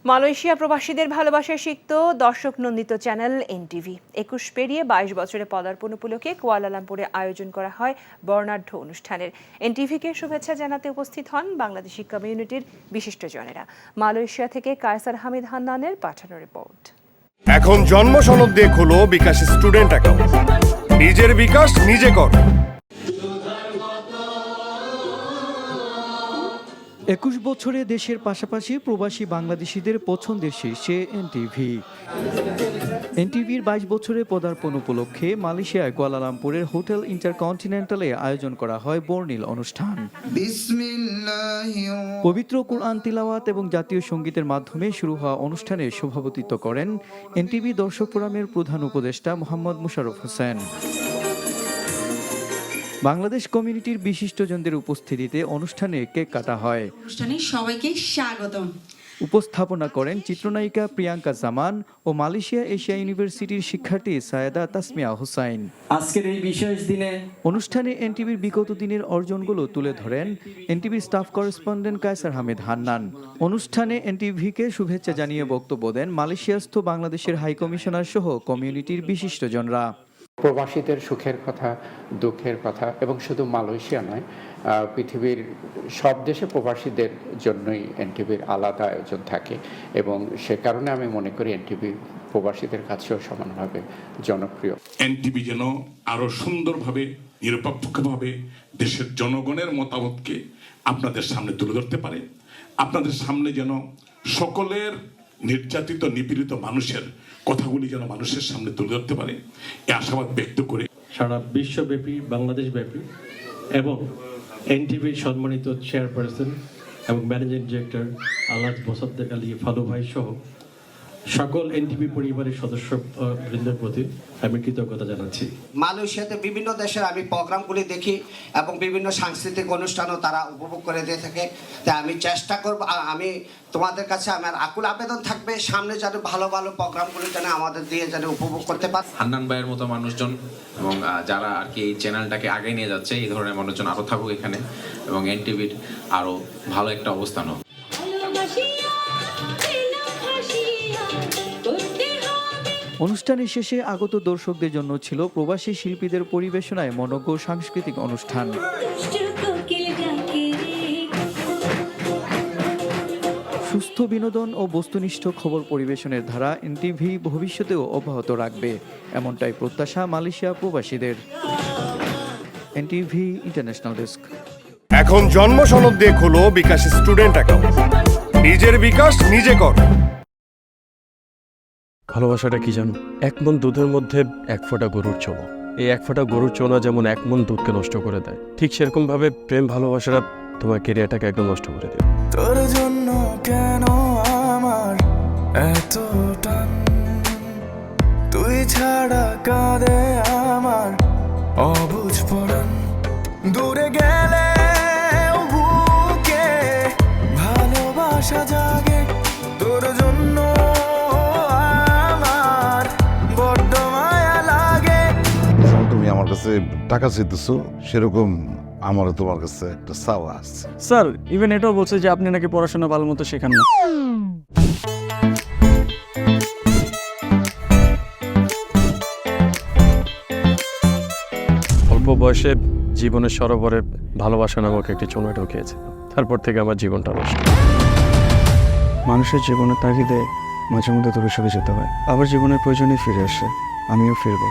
Malaysia প্রবাসীদের ভালোবাসা শিখত দর্শক নন্দিত চ্যানেল এনটিভি 21 পেরিয়ে 22 বছরে পদার্পণ উপলক্ষে কুয়ালালামপুরে আয়োজন করা হয় বর্ণাঢ্য অনুষ্ঠানের। এনটিভিকে শুভেচ্ছা জানাতে উপস্থিত হন বাংলাদেশি কমিউনিটির বিশিষ্টজনেরা। মালয়েশিয়া থেকে কায়সার হামিদ হান্নানের পাঠানো রিপোর্ট। এখন জন্ম সনদ দিয়ে খোলো বিকাশ স্টুডেন্ট অ্যাকাউন্ট। নিজের বিকাশ নিজে কর। 21 বছরে দেশের পাশাপাশি প্রবাসী বাংলাদেশিদের পছন্দের শীর্ষে এনটিভি। এনটিভির 22 বছরে পদার্পণ উপলক্ষে মালয়েশিয়ায় কুয়ালালামপুরের হোটেল ইন্টারকন্টিনেন্টালে আয়োজন করা হয় বর্ণিল অনুষ্ঠান। পবিত্র কুরআন তিলাওয়াত এবং জাতীয় সঙ্গীতের মাধ্যমে শুরু হওয়া অনুষ্ঠানে সভাপতিত্ব করেন এনটিভি দর্শক ফোরামের প্রধান উপদেষ্টা মোহাম্মদ মোশাররফ হোসেন। বাংলাদেশ কমিউনিটির বিশিষ্টজনদের উপস্থিতিতে অনুষ্ঠানে কেক কাটা হয়। অনুষ্ঠানে সবাইকে স্বাগতম। উপস্থাপনা করেন চিত্রনায়িকা প্রিয়াঙ্কা জামান ও মালয়েশিয়া এশিয়া ইউনিভার্সিটির শিক্ষার্থী সায়েদা তাসমিয়া হোসাইন। আজকের এই বিশেষ দিনে অনুষ্ঠানে এনটিভির বিগত দিনের অর্জনগুলো তুলে ধরেন এনটিভির স্টাফ করেসপন্ডেন্ট কায়সার হামিদ হান্নান। অনুষ্ঠানে এনটিভিকে শুভেচ্ছা জানিয়ে বক্তব্য দেন মালয়েশিয়াস্থ বাংলাদেশের হাই কমিশনার সহ কমিউনিটির বিশিষ্টজনরা। প্রবাসীদের সুখের কথা, দুঃখের কথা এবং শুধু মালয়েশিয়া নয়, পৃথিবীর সব দেশে প্রবাসীদের জন্যই এনটিভির আলাদা আয়োজন থাকে এবং সে কারণে আমি মনে করি এনটিভি প্রবাসীদের কাছেও সমানভাবে জনপ্রিয়। এনটিভি যেন আরো সুন্দরভাবে নিরপেক্ষভাবে দেশের জনগণের মতামতকে আপনাদের সামনে তুলে ধরতে পারে, আপনাদের সামনে যেন সকলের নির্যাতিত নিপীড়িত মানুষের কথাগুলি যেন মানুষের সামনে তুলে ধরতে পারে এই আশাবাদ ব্যক্ত করে সারা বিশ্বব্যাপী বাংলাদেশ ব্যাপী এবং এনটিভির সম্মানিত চেয়ারপারসন এবং ম্যানেজিং ডিরেক্টর আলহাজ মোসাদ্দেক আলী ফালু ভাই সহ সকল এনটিভি পরিবারের সদস্য বৃন্দের প্রতি আমি কৃতজ্ঞতা জানাচ্ছি। মালয়েশিয়াতে বিভিন্ন দেশের আমি প্রোগ্রামগুলি দেখি এবং বিভিন্ন সাংস্কৃতিক অনুষ্ঠানও তারা উপভোগ করে দিয়ে থাকে। তাই আমি চেষ্টা করব, আমি তোমাদের কাছে আমার আকুল আবেদন থাকবে সামনে যেন ভালো ভালো প্রোগ্রামগুলি যেন আমাদের দিয়ে যেন উপভোগ করতে পারে। হান্নান ভাইয়ের মতো মানুষজন এবং যারা আর কি এই চ্যানেলটাকে আগে নিয়ে যাচ্ছে, এই ধরনের মানুষজন আরও থাকুক এখানে এবং এনটিভির আরও ভালো একটা অবস্থান হোক। অনুষ্ঠানের শেষে আগত দর্শকদের জন্য ছিল প্রবাসী শিল্পীদের পরিবেশনায় মনোজ্ঞ সাংস্কৃতিক অনুষ্ঠান। সুস্থ বিনোদন ও বস্তুনিষ্ঠ খবর পরিবেশনের ধারা এনটিভি ভবিষ্যতেও অব্যাহত রাখবে, এমনটাই প্রত্যাশা মালয়েশিয়া প্রবাসীদের। NTV international desk. এখন জন্ম সনদ দিয়ে খোলো বিকাশ স্টুডেন্ট অ্যাকাউন্ট। নিজের বিকাশ নিজে কর। ভালোবাসাটা কি জানো? 1 মণ দুধের মধ্যে 1 ফোঁটা গরুর চোনা। এই 1 ফোঁটা গরুর চোনা যেমন 1 মণ দুধকে নষ্ট করে দেয়, ঠিক সেরকম ভাবে প্রেম ভালোবাসাটা তোমার ক্যারিয়ারটাকে একদম নষ্ট করে দেয়। তোর জন্য কেন আমার এত টান, তুই ছাড়া কাঁদে আমার অবুঝ পরাণ, দূরে গেলে বুকে ভালোবাসা জাগে তোর জন্য আমার কাছে টাকা চাইতেছো, সেরকম আমারও তোমার কাছে একটা চাওয়া আছে। স্যার ইভেন এটাও বলছে যে আপনি নাকি পড়াশোনা ভালো মতো শেখান না। অল্প বয়সে জীবনের সরোবরে ভালোবাসা নামক একটি চোনা ঢুকিয়েছে, তারপর থেকে আমার জীবনটা নষ্ট। মানুষের জীবনের তাগিদে মাঝে মধ্যে দূরে সরে যেতে হয়, আবার জীবনের প্রয়োজনে ফিরে আসে। আমিও ফিরবো।